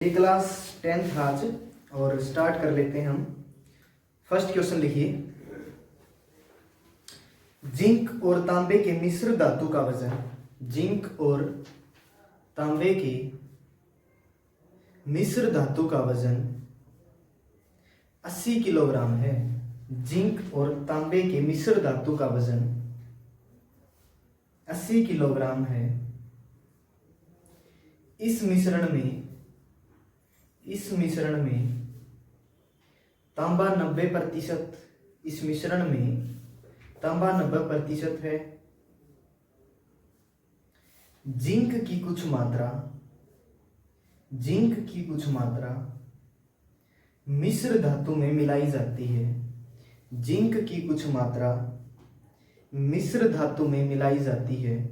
ये class 10th आज और स्टार्ट कर लेते हैं हम। फर्स्ट क्वेश्चन लिखिए, जिंक और तांबे के मिश्र धातु का वजन। जिंक और तांबे के मिश्र धातु का वजन 80 किलोग्राम है। जिंक और तांबे के मिश्र धातु का वजन 80 किलोग्राम है। इस मिश्रण में तांबा 90%। इस मिश्रण में तांबा 90% है। जिंक की कुछ मात्रा मिश्र धातु में मिलाई जाती है। जिंक की कुछ मात्रा मिश्र धातु में मिलाई जाती है,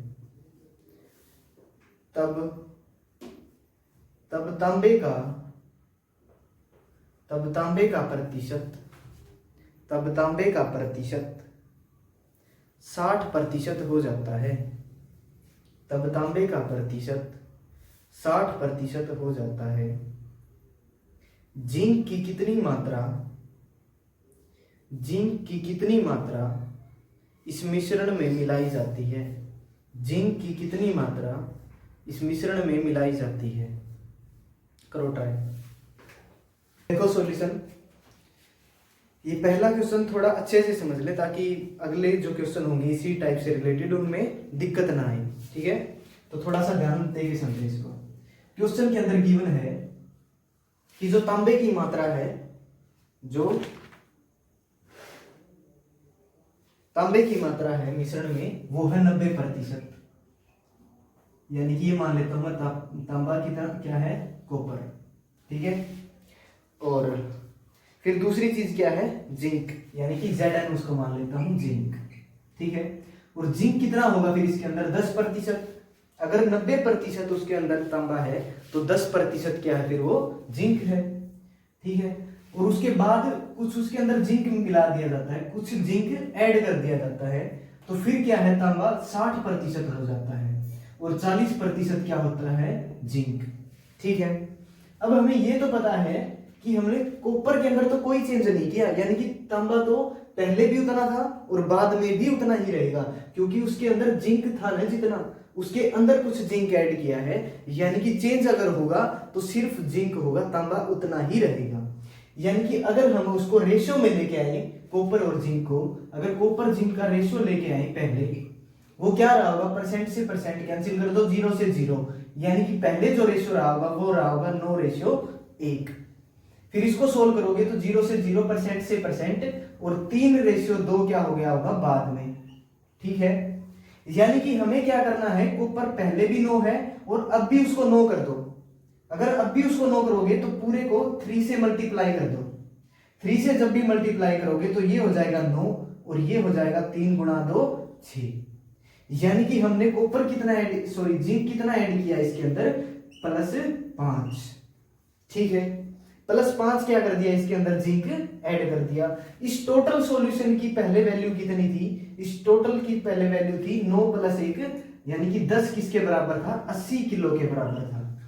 तब तांबे का प्रतिशत 60% हो जाता है। तब तांबे का प्रतिशत 60% हो जाता है। जिंक की कितनी मात्रा इस मिश्रण में मिलाई जाती है। जिंक की कितनी मात्रा इस मिश्रण में मिलाई जाती है। करो ट्राई। देखो सॉल्यूशन, ये पहला क्वेश्चन थोड़ा अच्छे से समझ ले ताकि अगले जो क्वेश्चन होंगे इसी टाइप से रिलेटेड उनमें दिक्कत ना आए। ठीक है, तो थोड़ा सा ध्यान देके समझे इसको। क्वेश्चन के अंदर गिवन है कि जो तांबे की मात्रा है, जो तांबे की मात्रा है मिश्रण में, वो है 90%। यानी कि ये मान लेता हूं मैं तांबा कितना क्या है, कॉपर। ठीक है, और फिर दूसरी चीज क्या है, जिंक, यानी कि Zn उसको मान लेता हूं जिंक। ठीक है, और जिंक कितना होगा फिर इसके अंदर 10%। अगर 90% उसके अंदर तांबा है तो 10% क्या है फिर वो जिंक है। ठीक है, और उसके बाद कुछ उसके अंदर जिंक मिला दिया जाता है, कुछ जिंक ऐड कर दिया जाता है, तो फिर क्या है, तांबा 60% हो जाता है और 40% क्या होता है, जिंक। ठीक है, अब हमें ये तो पता है कि हमने कॉपर के अंदर तो कोई चेंज नहीं किया, यानी कि तांबा तो पहले भी उतना था और बाद में भी उतना ही रहेगा, क्योंकि उसके अंदर जिंक था ना जितना, उसके अंदर कुछ जिंक ऐड किया है। यानी कि चेंज अगर होगा तो सिर्फ जिंक होगा, तांबा उतना ही रहेगा। यानी कि अगर हम उसको रेशियो में लेके आए, कॉपर और जिंक को, अगर कॉपर जिंक का रेशियो लेके आए पहले, वो क्या रहा होगा, परसेंट से परसेंट कैंसिल कर दो, 0 से 0, यानी कि पहले जो रेशियो रहा होगा वो रहा होगा 9:1। फिर इसको सोल्व करोगे तो 0 से 0, परसेंट से परसेंट, और 3:2 क्या हो गया होगा बाद में। ठीक है, यानी कि हमें क्या करना है, ऊपर पहले भी 9 है और अब भी उसको 9 कर दो। अगर अब भी उसको 9 करोगे तो पूरे को 3 से मल्टीप्लाई कर दो। 3 से जब भी मल्टीप्लाई करोगे तो ये हो जाएगा 9 और ये हो जाएगा 3 × 2 6। यानी कि हमने कॉपर कितना जिंक कितना ऐड किया इसके अंदर, +5। ठीक है, +5 क्या कर दिया इसके अंदर, जिंक ऐड कर दिया। इस टोटल सॉल्यूशन की पहले वैल्यू कितनी थी, इस टोटल की पहले वैल्यू थी 9 + 1, यानी कि 10 किसके बराबर था, 80 किलो के बराबर था।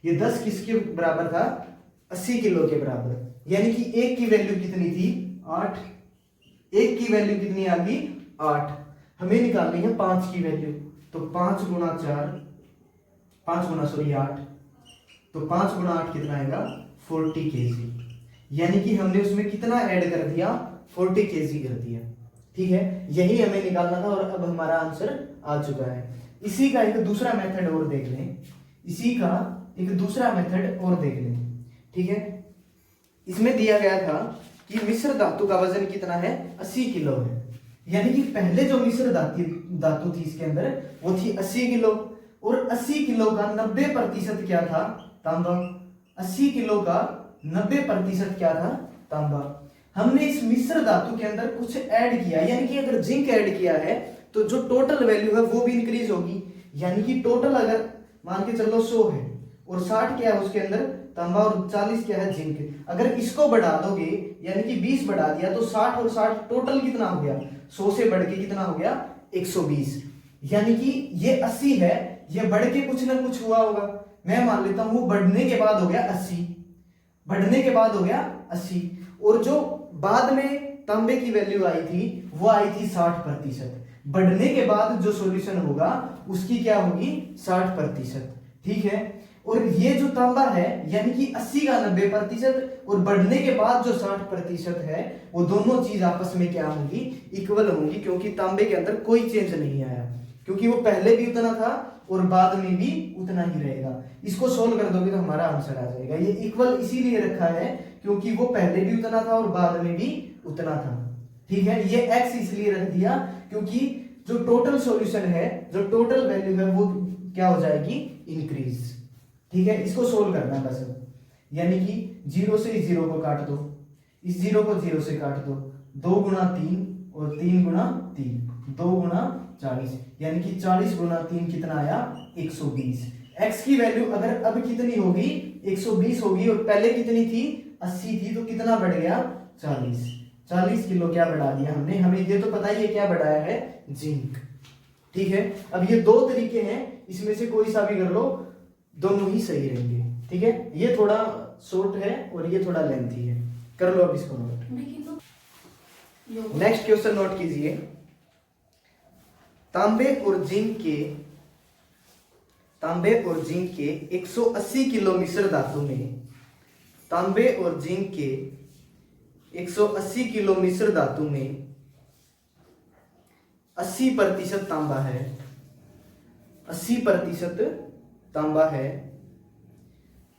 ये 10 किसके बराबर था, 80 किलो के बराबर। यानी कि एक की वैल्यू कितनी थी, 8। एक की वैल्यू कितनी आ गई, 8। हमें निकालनी है 5 की वैल्यू, तो 5 × 4, 8, तो 5 × 8 कितना आएगा, 40 kg। यानी कि हमने उसमें कितना ऐड कर दिया, 40 kg कर दिया। ठीक है, यही हमें निकालना था और अब हमारा आंसर आ चुका है। इसी का एक दूसरा मेथड और देख लें, ठीक है, इसमें दिया गया था कि मिश्र धातु का वजन कितना है, 80 किलो है। यानी कि पहले जो मिश्र धातु थी इसके अंदर वो थी 80 किलो, और 80 किलो का 90% क्या था, तांबा। 80 किलो का 90% क्या था, तांबा। हमने इस मिश्र धातु के अंदर कुछ ऐड किया, यानी कि अगर जिंक ऐड किया है तो जो टोटल वैल्यू है वो भी इंक्रीज होगी। यानी कि टोटल अगर मान के चलो 100 है और 60 क्या है उसके अंदर, तांबा, और 40 क्या है, जिंक। अगर इसको बढ़ा दोगे, यानी कि 20 बढ़ा दिया, तो 60 और 60 टोटल कितना हो गया, 100 से बढ़ के कितना हो गया, 120। यानी कि ये 80 है, ये बढ़ के कुछ ना कुछ हुआ होगा, मैं मान लेता हूं वो बढ़ने के बाद हो गया 80, बढ़ने के बाद हो गया 80, और जो बाद में तांबे की वैल्यू आई थी वो आई थी 60%। बढ़ने के बाद जो सॉल्यूशन होगा उसकी क्या होगी 60%, ठीक है। और ये जो तांबा है यानी कि 80 का 90% और बढ़ने के बाद जो 60% है वो दोनों चीज आपस में क्या होंगी इक्वल होंगी, क्योंकि तांबे के अंदर कोई चेंज नहीं आया, क्योंकि वो पहले भी उतना था और बाद में भी उतना ही रहेगा। इसको सोल्व कर दोगे तो हमारा आंसर आ जाएगा। ये इक्वल इसीलिए रखा है क्योंकि वो पहले भी उतना था और बाद में भी उतना था, ठीक है। ये x इसलिए रख दिया क्योंकि जो टोटल सॉल्यूशन है, जो टोटल वैल्यू है वो क्या हो जाएगी इंक्रीज, ठीक है। इसको सोल्व करना है बस, यानी कि 0 से इस 0 को काट दो, इस 0 को 0 से काट दो, 2 गुणा 3 और 3 गुणा 3, 2 गुणा 40, यानी कि 40 गुणा 3 कितना आया 120। x की वैल्यू अगर अब कितनी होगी 120 होगी और पहले कितनी थी 80 थी, तो कितना बढ़ गया 40 किलो क्या बढ़ा दिया हमने। हमें ये तो पता ही है क्या बढ़ाया है जिंक, ठीक है। अब ये दो तरीके हैं, इसमें से कोई सा भी कर लो, दोनों ही सही रहेंगे, ठीक है। ये थोड़ा शॉर्ट है और ये थोड़ा लेंथी है, कर लो अब इसको नोट। नेक्स्ट क्वेश्चन नोट कीजिए। तांबे और जिंक के 180 किलो मिश्र धातु में, तांबे और जिंक के 180 किलो मिश्र धातु में 80% तांबा है, 80% तांबा है।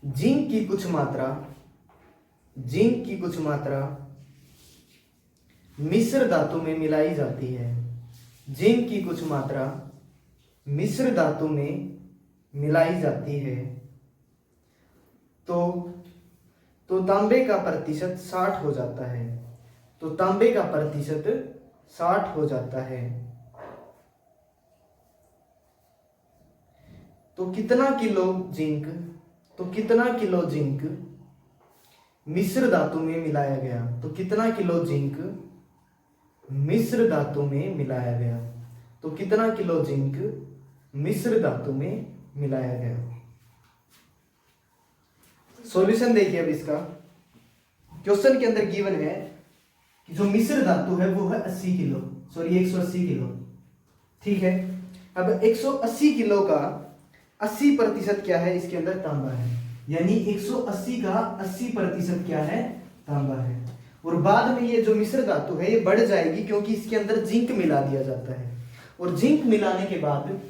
जिंक की कुछ मात्रा मिश्र धातु में मिलाई जाती है, जिंक की कुछ मात्रा मिश्र धातु में मिलाई जाती है, तो तांबे का प्रतिशत 60 हो जाता है, तो तांबे का प्रतिशत 60 हो जाता है। तो कितना किलो जिंक मिश्र धातु में मिलाया गया, तो कितना किलो जिंक मिश्र धातु में मिलाया गया, तो कितना किलो जिंक मिश्र धातु में मिलाया गया। सॉल्यूशन देखिए अब इसका। क्वेश्चन के अंदर गिवन है कि जो मिश्र धातु है वो है 180 किलो, ठीक है। अब 180 किलो का 80% क्या है, इसके अंदर तांबा है, यानी 180 का 80% क्या है तांबा है। और बाद में ये जो मिश्र धातु है ये बढ़ जाएगी क्योंकि इसके अंदर जिंक मिला दिया जाता है, और जिंक मिलाने के बाद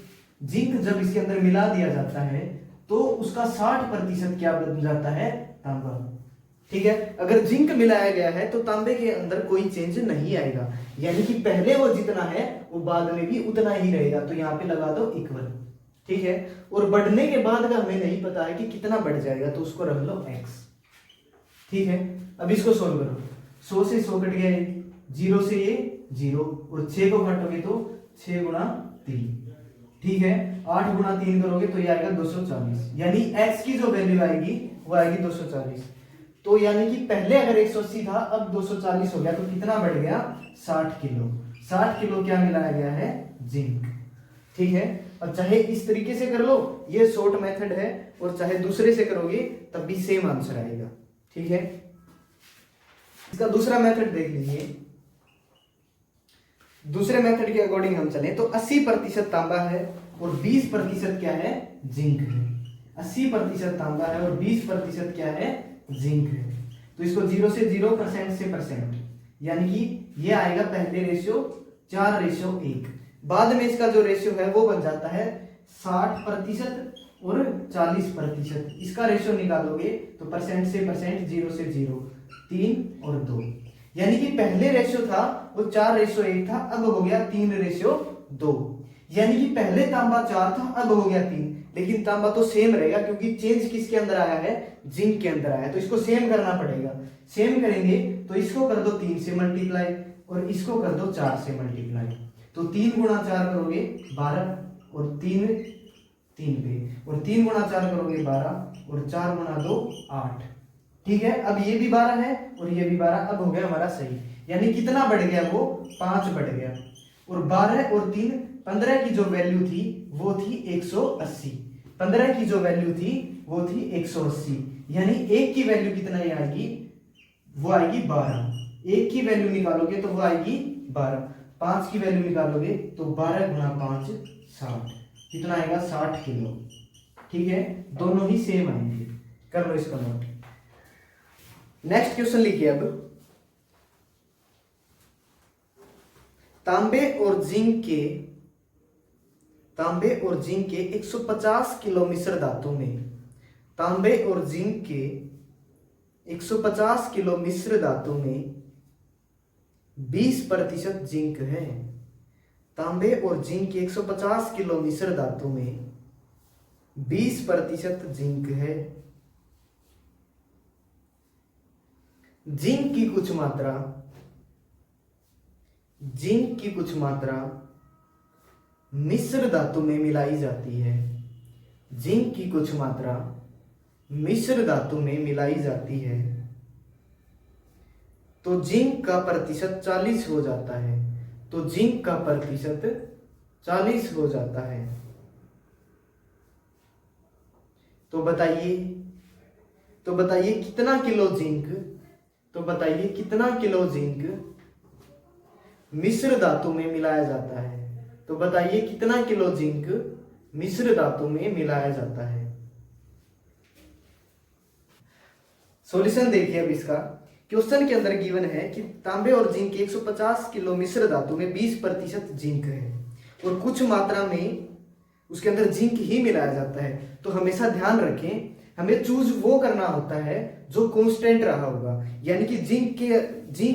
जिंक जब इसके अंदर मिला दिया जाता है तो उसका 60% क्या बन जाता है तांबा, ठीक है। अगर जिंक मिलाया गया है तो तांबे के अंदर कोई चेंज नहीं आएगा, यानी कि पहले वो जितना है वो बाद में भी उतना ही रहेगा, तो यहाँ पे लगा दो इक्वल, ठीक है। और बढ़ने के बाद का हमें नहीं पता है कि कितना बढ़ जाएगा, तो उसको रख लो x, ठीक है। अब इसको सोल्व करो, 100 से 100 कट गया, 0 से ये 0 और 6 को काटोगे तो 6 गुणा 3, ठीक है। 8 गुणा 3 करोगे तो ये आएगा 240, यानी x की जो वैल्यू आएगी वो आएगी 240। तो यानी कि पहले अगर 180 था अब 240 हो गया, तो कितना बढ़ गया 60 किलो। 60 किलो क्या मिलाया गया है जिंक, ठीक है। अब चाहे इस तरीके से कर लो, ये शॉर्ट मेथड है, और चाहे दूसरे से करोगे तब भी सेम आंसर आएगा, ठीक है। इसका दूसरा मेथड देख लीजिए। दूसरे मेथड के अकॉर्डिंग हम चलें तो 80% तांबा है और 20% क्या है जिंक है। 80% तांबा है और 20% क्या है जिंक है। तो इसको 0 से 0% से %, यानी कि ये आएगा पहले रेशियो 4:1। बाद में इसका जो रेशियो है वो बन जाता है 60% और 40%। इसका रेशियो निकालोगे तो % से %, 0 से 0, 3 और 2, यानी कि पहले रेशियो था वो 4:1 था, अब हो गया 3:2। यानी कि पहले तांबा 4 था, अब हो गया 3, लेकिन तांबा तो सेम रहेगा क्योंकि चेंज किसके अंदर आया है जिंक के अंदर आया है, तो इसको सेम करना पड़ेगा। सेम करेंगे तो इसको कर दो 3 से मल्टीप्लाई और इसको कर दो 4 से मल्टीप्लाई, तो 3 गुणा 4 करोगे 12 और 3 पे, और 3 गुणा 4 करोगे 12 और 4 गुणा 2 8, ठीक है। अब ये भी 12 है और ये भी 12, अब हो गया हमारा सही। यानी कितना बढ़ गया वो 5 बढ़ गया, और 12 और 3 15 की जो वैल्यू थी वो थी 180, 15 की जो वैल्यू थी वो थी 180, यानी एक की वैल्यू कितना ही आएगी, वो आएगी 12। एक की वैल्यू निकालोगे तो वो आएगी 12, 5 की वैल्यू निकालोगे तो 12 गुणा 5 60, कितना आएगा 60 किलो। ठीक है, दोनों ही सेम आएंगे, कर लो इसका नोट। नेक्स्ट क्वेश्चन लिखिए अब, तांबे और जिंक के 150 किलो मिश्र धातु में, तांबे और जिंक के 150 किलो मिश्र धातु में 20% जिंक है। तांबे और जिंक के 150 किलो मिश्र धातु में 20% जिंक है। जिंक की कुछ मात्रा मिश्र धातु में मिलाई जाती है। जिंक की कुछ मात्रा मिश्र धातु में मिलाई जाती है तो जिंक का प्रतिशत 40 हो जाता है। तो जिंक का प्रतिशत 40 हो जाता है। तो बताइए कितना किलो जिंक, तो बताइए कितना किलो जिंक मिश्र धातु में मिलाया जाता है। तो बताइए कितना किलो जिंक मिश्र धातु में मिलाया जाता है। सॉल्यूशन देखिए अब इसका। क्वेश्चन के अंदर गिवन है कि तांबे और जिंक के 150 किलो मिश्र धातु में 20% जिंक है और कुछ मात्रा में उसके अंदर जिंक ही मिलाया जाता है। तो हमेशा ध्यान रखें, हमें चूज वो करना होता है जो कांस्टेंट रहा होगा, यानी कि जिंक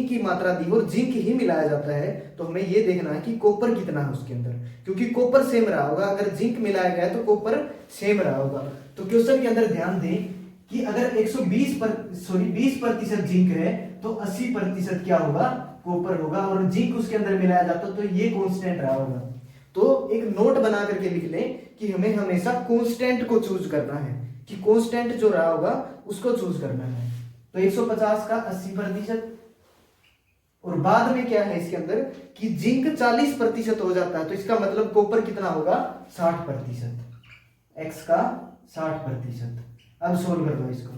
की मात्रा दी और जिंक ही मिलाया जाता है तो हमें ये देखना है कि कॉपर कितना है उसके अंदर, क्योंकि कॉपर सेम रहा होगा। अगर जिंक मिलाया गया तो कॉपर सेम रहा होगा। तो क्वेश्चन के अंदर ध्यान दें कि अगर 20% जिंक है तो 80% क्या होगा, कॉपर होगा, और जिंक उसके अंदर मिलाया जाता तो ये कांस्टेंट रहा होगा। तो एक नोट बना करके लिख लें कि हमें हमेशा कांस्टेंट को चूज करना है, कि कांस्टेंट जो रहा होगा उसको चूज करना है। तो 150 का 80%, और बाद में क्या है इसके अंदर कि जिंक 40% हो जाता है तो इसका मतलब कॉपर कितना होगा, 60%, x का 60%। अब सोल्व कर दो इसको,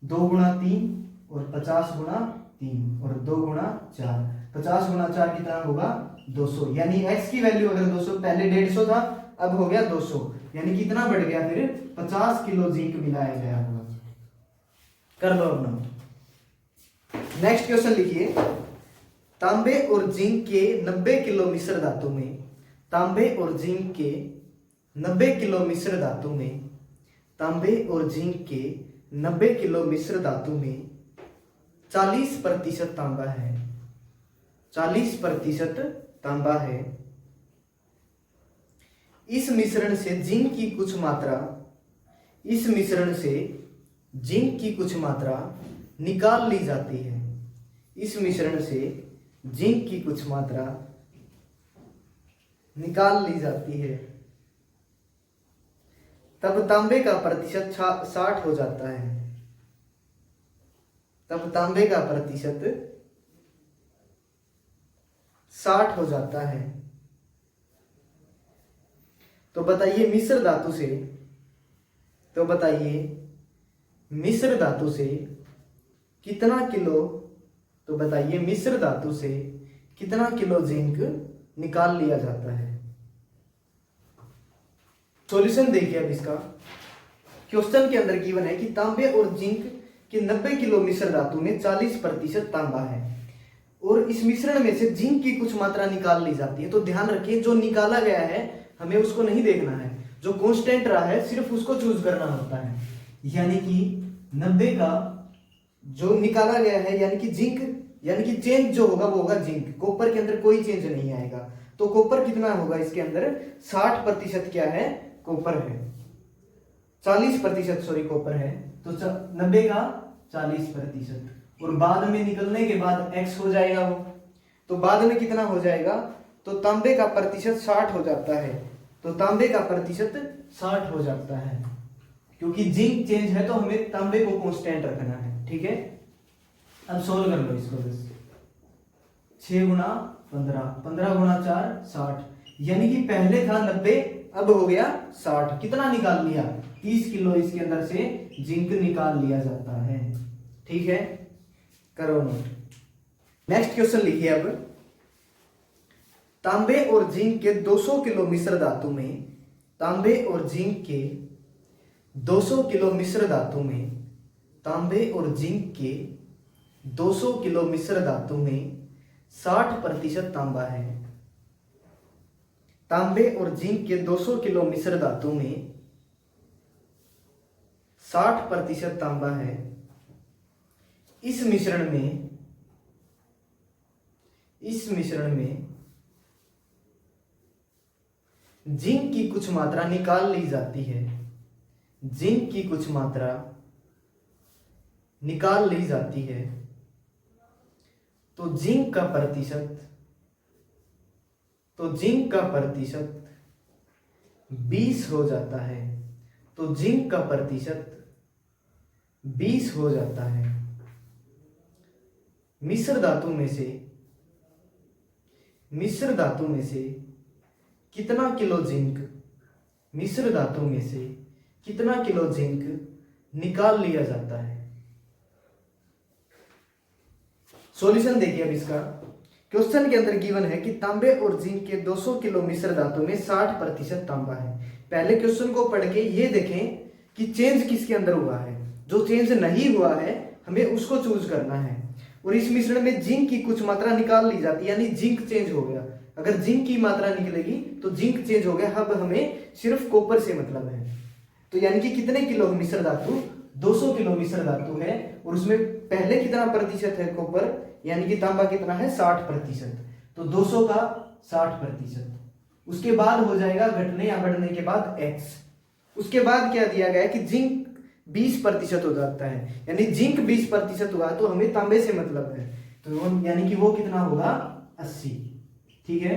2 गुणा 3 और 50 गुणा 3 और 2 गुणा 4, 50 गुणा 4 कितना होगा 200, यानी x की वैल्यू अगर 200, पहले 150 था अब हो गया 200, यानी कितना बढ़ गया, फिर 50 किलो जिंक मिलाया गया होगा। कर लो अब नोट। नेक्स्ट क्वेश्चन लिखिए, तांबे और जिंक के 90 किलो मिश्र धातु में, तांबे और जिंक के 90 किलो मिश्र धातु में, तांबे और जिंक के 90 किलो मिश्र धातु में 40% तांबा है। 40% तांबा है। इस मिश्रण से जिंक की कुछ मात्रा, इस मिश्रण से जिंक की कुछ मात्रा निकाल ली जाती है। इस मिश्रण से जिंक की कुछ मात्रा निकाल ली जाती है, तब तांबे का प्रतिशत 60 हो जाता है। तब तांबे का प्रतिशत 60 हो जाता है। तो बताइए मिश्र धातु से, तो बताइए मिश्र धातु से कितना किलो, तो बताइए मिश्र धातु से कितना किलो जिंक निकाल लिया जाता है। सॉल्यूशन देखिए अब इसका। क्वेश्चन के अंदर गिवन है कि तांबे और जिंक के 90 किलो मिश्र धातु में 40% तांबा है और इस मिश्रण में से जिंक की कुछ मात्रा निकाल ली जाती है। तो ध्यान रखिए जो निकाला गया है हमें उसको नहीं देखना है, जो कांस्टेंट रहा है सिर्फ उसको चूज करना होता है। यानी कि 90 का जो निकाला गया है, यानी कि जिंक, यानी कि चेंज जो होगा वो होगा जिंक, कॉपर के अंदर कोई चेंज नहीं आएगा। तो कॉपर कितना होगा इसके अंदर, 60% क्या है, कॉपर है। 40% सॉरी कॉपर है, तो 90 का 40%, और बाद में निकलने के बाद x हो जाएगा वो, तो बाद में कितना हो जाएगा, तो तांबे का प्रतिशत 60 हो जाता है। तो तांबे का प्रतिशत 60 हो जाता है, क्योंकि जिंक चेंज है तो हमें तांबे को कांस्टेंट रखना है। ठीक है, अब सोल्व कर लो इसको। बस 6 गुणा 15, 15 गुणा 4 60, यानी कि पहले था 90, अब हो गया 60। कितना निकाल लिया? 30 किलो इसके अंदर से जिंक निकाल लिया जाता है। ठीक है, करो नोट। नेक्स्ट क्वेश्चन लिखिए अब। तांबे और जिंक के 200 किलो मिश्र धातु में, तांबे और जिंक के 200 किलो मिश्र धातु में, तांबे और जिंक के 200 किलो मिश्र धातु में 60% तांबा है। तांबे और जिंक के 200 किलो मिश्र धातु में 60% तांबा है। इस मिश्रण में जिंक की कुछ मात्रा निकाल ली जाती है। जिंक की कुछ मात्रा निकाल ली जाती है तो जिंक का प्रतिशत 20 हो जाता है। तो जिंक का प्रतिशत 20 हो जाता है। मिश्र धातु में से कितना किलो जिंक, मिश्र धातु में से कितना किलो जिंक निकाल लिया जाता है? सॉल्यूशन देखिए अब इसका। क्वेश्चन के अंदर गिवन है कि तांबे और जिंक के 200 किलो मिश्र धातु में 60% तांबा है। पहले क्वेश्चन को पढ़ के ये देखें कि चेंज किसके अंदर हुआ है। जो चेंज नहीं हुआ है हमें उसको चूज करना है। और इस मिश्रण में जिंक की कुछ मात्रा निकाल ली जाती है, यानी जिंक चेंज हो गया। अगर जिंक की मात्रा निकलेगी तो जिंक चेंज हो गया। अब हमें सिर्फ कॉपर से मतलब है। तो यानी कि कितने किलो मिश्र धातु? 200 किलो मिश्र धातु है और उसमें पहले कितना प्रतिशत है कॉपर, यानी कि तांबा कितना है? 60%। तो 200 का 60%। उसके बाद हो जाएगा घटने या बढ़ने के बाद x। उसके बाद क्या दिया गया है कि जिंक 20% हो जाता है, यानी जिंक 20% हुआ तो हमें तांबे से मतलब है। तो यानी कि वो कितना होगा? 80। ठीक है,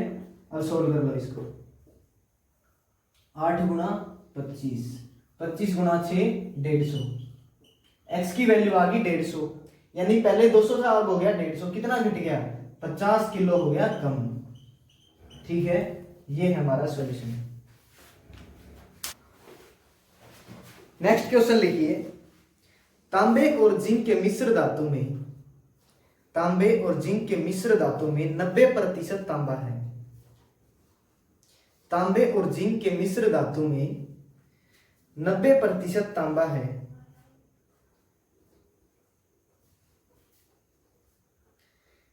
अब सोल्व कर लो इसको। 8 गुणा 25, 25 गुणा 6 150। x की वैल्यू आ गई 150, यानी पहले 200 था अब हो गया 150। कितना घट गया? 50 किलो हो गया कम। ठीक है, ये है हमारा सॉल्यूशन। नेक्स्ट क्वेश्चन लिखिए। तांबे और जिंक के मिश्र धातु में, तांबे और जिंक के मिश्र धातु में 90% तांबा है। तांबे और जिंक के मिश्र धातु में 90% तांबा है।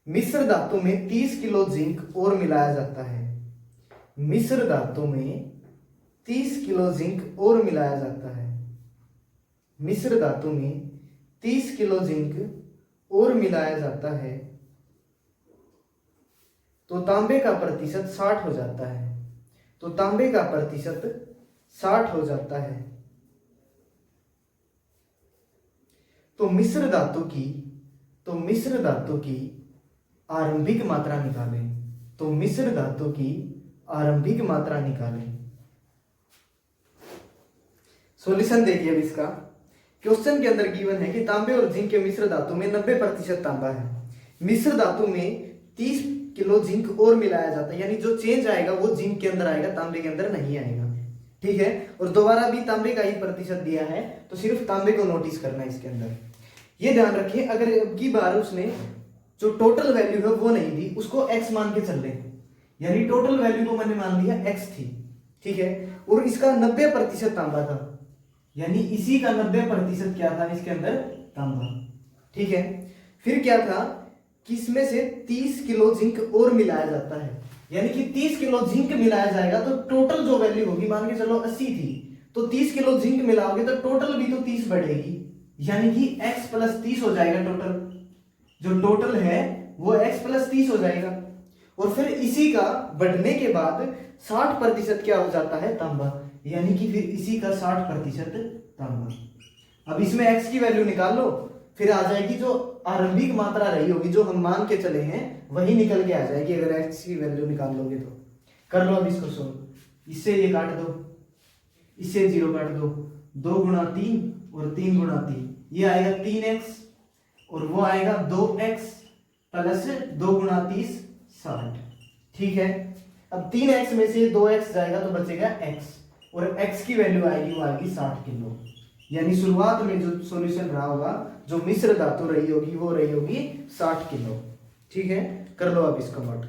मिश्र धातु में 30 किलो जिंक और मिलाया जाता है। मिश्र धातु में 30 किलो जिंक और मिलाया जाता है। मिश्र धातु में 30 किलो जिंक और मिलाया जाता है तो तांबे का प्रतिशत 60 हो जाता है। तो तांबे का प्रतिशत 60 हो जाता है। तो मिश्र धातु की आरंभिक मात्रा निकालें। तो मिश्र धातु की आरंभिक मात्रा निकालें। सॉल्यूशन देखिए अब इसका। क्वेश्चन के अंदर गिवन है कि तांबे और जिंक के मिश्र धातु में 90% तांबा है। मिश्र धातु में 30 किलो जिंक और मिलाया जाता है, यानी जो चेंज आएगा वो जिंक के अंदर आएगा, तांबे के अंदर नहीं आएगा। ठीक है, और दोबारा भी तांबे का ही प्रतिशत दिया है तो सिर्फ तांबे को नोटिस करना है इसके अंदर। ये ध्यान रखिए, अगर अब की बार उसने जो टोटल वैल्यू है वो नहीं दी, उसको x मान के चल रहे, यानी टोटल वैल्यू को मैंने मान लिया x थी। ठीक है, और इसका 90% तांबा था, यानी इसी का 90% क्या था इसके अंदर? तांबा। ठीक है, फिर क्या था कि इसमें से 30 किलो जिंक और मिलाया जाता है, यानी कि 30 किलो जिंक मिलाया जाएगा तो टोटल जो वैल्यू होगी, मान के चलो 80 थी, तो 30 किलो जिंक मिलाओगे तो टोटल भी तो 30 बढ़ेगी, यानी कि x + 30 हो जाएगा। टोटल जो टोटल है वो x + 30 हो जाएगा। और फिर इसी का बढ़ने के बाद 60% क्या हो जाता है? तांबा, यानी कि फिर इसी का 60% तांबा। अब इसमें x की वैल्यू निकाल लो, फिर आ जाएगी जो आरंभिक मात्रा रही होगी, जो हम मान के चले हैं वही निकल के आ जाएगी अगर x की वैल्यू निकाल लोगे तो। कर लो अब इसको सोल्व। इससे ये काट दो, इससे 0 काट दो, 2 गुणा 3 और 3 गुणा 3, ये आएगा 3x और वो आएगा 2x + 2 गुणा 30 60। ठीक है, अब 3x में से 2x जाएगा तो बचेगा x, और x की वैल्यू आएगी, वो आएगी 60 किलो। यानी शुरुआत में जो सॉल्यूशन रहा होगा, जो मिश्र धातु रही होगी, वो रही होगी 60 किलो। ठीक है, कर लो अब इसका मत।